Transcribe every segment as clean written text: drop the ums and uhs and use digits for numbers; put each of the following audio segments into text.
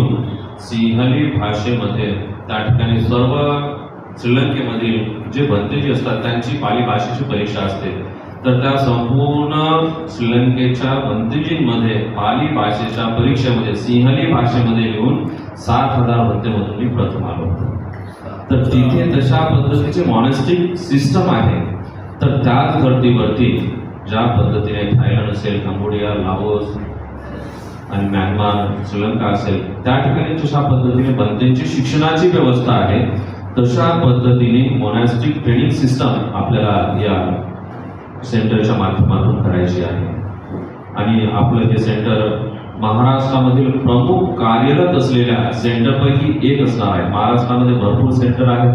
लिहून सिंहली भाषेमध्ये त्या ठिकाणी सर्व श्रीलंकेमधील जे भंतेजी असतात त्यांची पाली भाषेची परीक्षा असते. तर त्या संपूर्ण श्रीलंकेच्या भंतेजींमध्ये पाली भाषेच्या परीक्षेमध्ये सिंहली भाषेमध्ये लिहून 7,000 भंतेमधून मी प्रथम आलो होतो. तर तिथे तशा पद्धतीचे मॉनेस्टिक सिस्टम आहे. तर त्याच धर्तीवरती ज्या पद्धतीने थायलंड असेल, कंबोडिया, लाओस आणि म्यानमार, श्रीलंका असेल त्या ठिकाणी जशा पद्धतीने भंतेची शिक्षणाची व्यवस्था आहे तशा पद्धतीने मॉनेस्टिक ट्रेनिंग सिस्टम आपल्याला या सेंटरच्या माध्यमातून करायची आहे. आणि आपलं हे सेंटर महाराष्ट्रामधील प्रमुख कार्यरत असलेल्या सेंटरपैकी एक असणार आहे. महाराष्ट्रामध्ये भरपूर सेंटर आहेत,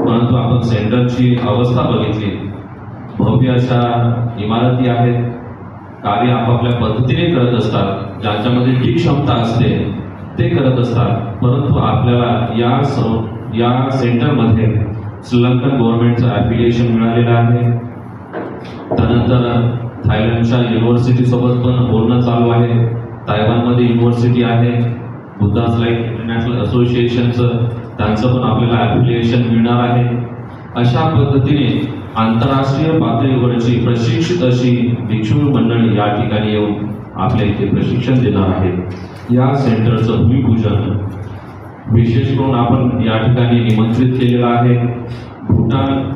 परंतु आपण सेंटरची अवस्था बघितली, भव्य अशा इमारती आहेत, कार्य आपापल्या पद्धतीने करत असतात, ज्यांच्यामध्ये जी क्षमता असते ते करत असतात. परंतु आपल्याला या सेंटरमध्ये श्रीलंकन गव्हर्नमेंटचं ॲफिलिएशन मिळालेलं आहे. त्यानंतर थायलंडच्या युनिव्हर्सिटी सोबत पण बोलणं चालू आहे. तायवानमध्ये युनिव्हर्सिटी आहे, बुद्धास लाईट इंटरनॅशनल असोसिएशनचं त्यांचं पण आपल्याला ॲफिलिएशन मिळणार आहे. अशा पद्धतीने आंतरराष्ट्रीय पातळीवरची प्रशिक्षित अशी भिक्षू मंडळी या ठिकाणी येऊन आपल्या इथे प्रशिक्षण देणार आहेत. या सेंटरचं भूमिपूजन विशेष करून आपण या ठिकाणी निमंत्रित केलेलं आहे. भूटान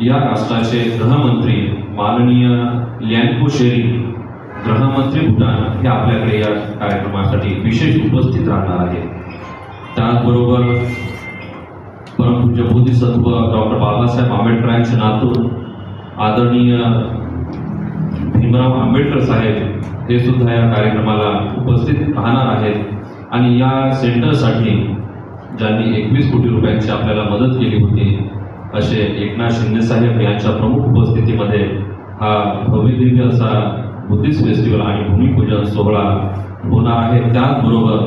या राष्ट्राचे गृहमंत्री माननीय ल्यांको शेरी गृहमंत्री भूटान हे आपल्याकडे या कार्यक्रमासाठी विशेष उपस्थित राहणार आहेत. त्याचबरोबर परमपूज्य बोधिसत्व डॉक्टर बाबासाहेब आंबेडकरांचे नातू आदरणीय भीमराव आंबेडकर साहेब हे सुद्धा या कार्यक्रमाला उपस्थित राहणार आहेत. आणि या सेंटरसाठी ज्यांनी 21 कोटी रुपयांची आपल्याला मदत केली होती असे एकनाथ शिंदे साहेब यांच्या प्रमुख उपस्थितीमध्ये हा भव्यदिव्य असा बुद्धिस्ट फेस्टिवल आणि भूमिपूजन सोहळा होणार आहे. त्याचबरोबर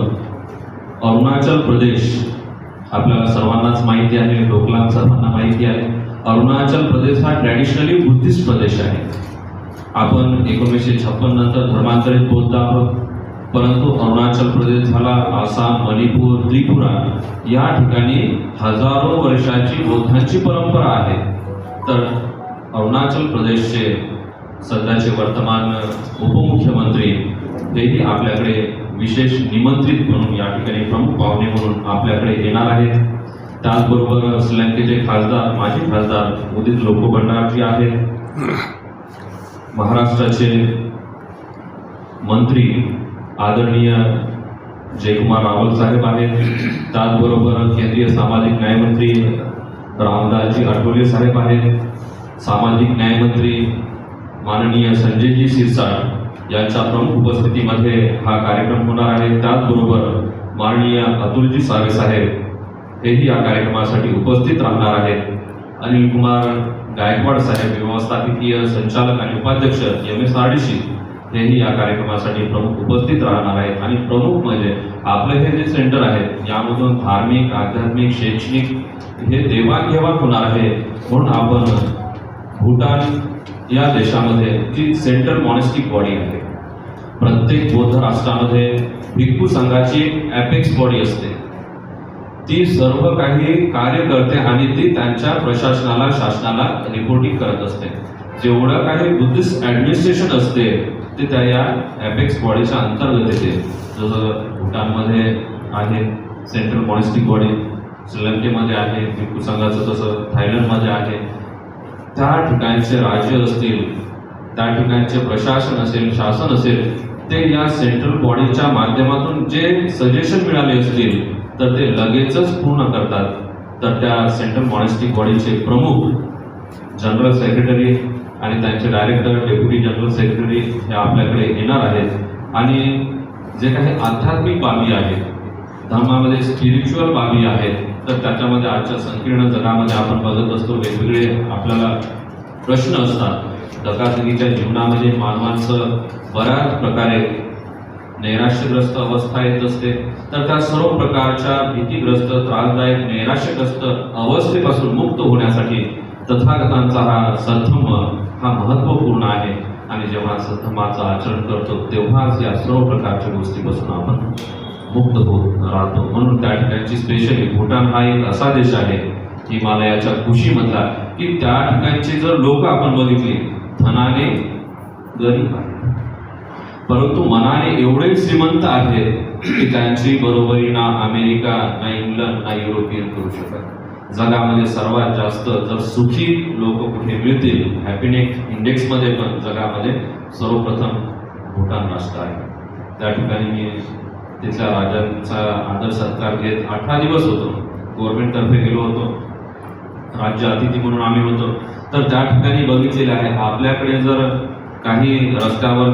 अरुणाचल प्रदेश आपल्याला सर्वांनाच माहिती आहे, डोकलाम सर्वांना माहिती आहे. अरुणाचल प्रदेश हा ट्रॅडिशनली बुद्धिस्ट प्रदेश आहे. आपण 1956 नंतर धर्मांतरित बौद्ध आहोत, परंतु अरुणाचल प्रदेश झाला, आसाम, मणिपूर, त्रिपुरा या ठिकाणी हजारो वर्षाची बौद्धांची परंपरा आहे. तर अरुणाचल प्रदेशचे सध्याचे वर्तमान उपमुख्यमंत्री हेही आपल्याकडे विशेष निमंत्रित म्हणून या ठिकाणी प्रमुख पाहुणे म्हणून आपल्याकडे येणार आहेत. त्याचबरोबर श्रीलंकेचे खासदार, माजी खासदार उदित लोकोबंडारजी आहेत, महाराष्ट्राचे मंत्री आदरणीय जयकुमार रावल साहेब आहेत. त्याचबरोबर केंद्रीय सामाजिक न्यायमंत्री रामदासजी आठवले साहेब आहेत. सामाजिक न्यायमंत्री माननीय संजयजी सिरसाट यांच्या प्रमुख उपस्थितीमध्ये हा कार्यक्रम होणार आहे. त्याचबरोबर माननीय अतुलजी सावे साहेब हेही या कार्यक्रमासाठी उपस्थित राहणार आहेत. अनिल कुमार गायकवाड साहेब व्यवस्थापकीय संचालक आणि उपाध्यक्ष MSRDC हेही या कार्यक्रमासाठी प्रमुख उपस्थित राहणार आहेत. आणि प्रमुख म्हणजे आपलं हे जे सेंटर आहे यामधून धार्मिक, आध्यात्मिक, शैक्षणिक हे देवाणघेवाण होणार आहे. म्हणून आपण भूटान या देशामध्ये जी सेंट्रल मॉनेस्टिक बॉडी आहे, प्रत्येक बौद्ध राष्ट्रामध्ये भिक्खू संघाची एक ॲपेक्स बॉडी असते. ती सर्व काही कार्य करते आणि ती त्यांच्या प्रशासनाला, शासनाला रिपोर्टिंग करत असते. जेवढं काही बुद्धिस्ट ॲडमिनिस्ट्रेशन असते ते त्या या ॲपेक्स बॉडीच्या अंतर्गत येते. जसं भूटानमध्ये आहे सेंट्रल मॉनेस्टिक बॉडी, श्रीलंकेमध्ये आहे भिक्खू संघाचं, तसं थायलंडमध्ये आहे. त्या ठिकाणचे राज्य असतील, त्या ठिकाणचे प्रशासन असेल, शासन असेल, ते या सेंट्रल बॉडीच्या माध्यमातून जे सजेशन मिळाले असतील तर ते लगेचच पूर्ण करतात. तर त्या सेंट्रल मॉनेस्टिक बॉडीचे प्रमुख जनरल सेक्रेटरी आणि त्यांचे डायरेक्टर, डेप्युटी जनरल सेक्रेटरी हे आपल्याकडे येणार आहेत. आणि जे काही आध्यात्मिक बाबी आहेत, धर्मामध्ये स्पिरिच्युअल बाबी आहेत, तर त्याच्यामध्ये आजच्या संकीर्ण जगामध्ये आपण बघत असतो वेगवेगळे आपल्याला प्रश्न असतात. धकाधकीच्या जीवनामध्ये मानवांचं बऱ्याच प्रकारे नैराश्यग्रस्त अवस्था येत असते. तर त्या सर्व प्रकारच्या भीतीग्रस्त, त्रासदायक, नैराश्यग्रस्त अवस्थेपासून मुक्त होण्यासाठी तथागतांचा हा सद्धम्म हा महत्त्वपूर्ण आहे. आणि जेव्हा सद्धम्माचं आचरण करतो तेव्हाच या सर्व प्रकारच्या गोष्टीपासून आपण मुक्त होत राहतो. म्हणून त्या ठिकाणची स्पेशली भूटान हा एक असा देश आहे हिमालयाच्या कुशीमधला की त्या ठिकाणचे जर लोक आपण बघितली धनाने गरीब आहेत, परंतु मनाने एवढे श्रीमंत आहेत की त्यांची बरोबरी ना अमेरिका, ना इंग्लंड, ना युरोपियन करू शकत. जगामध्ये सर्वात जास्त जर सुखी लोक कुठे मिळतील हॅपीनेस इंडेक्समध्ये पण जगामध्ये सर्वप्रथम भूटान राष्ट्र आहे. त्या ठिकाणी मी तिथल्या राजांचा आदर सत्कार घेत 18 दिवस होतो, गव्हर्नमेंटतर्फे गेलो होतो, राज्य अतिथी म्हणून आम्ही होतो. तर त्या ठिकाणी बघितलेलं आहे आपल्याकडे जर काही रस्त्यावर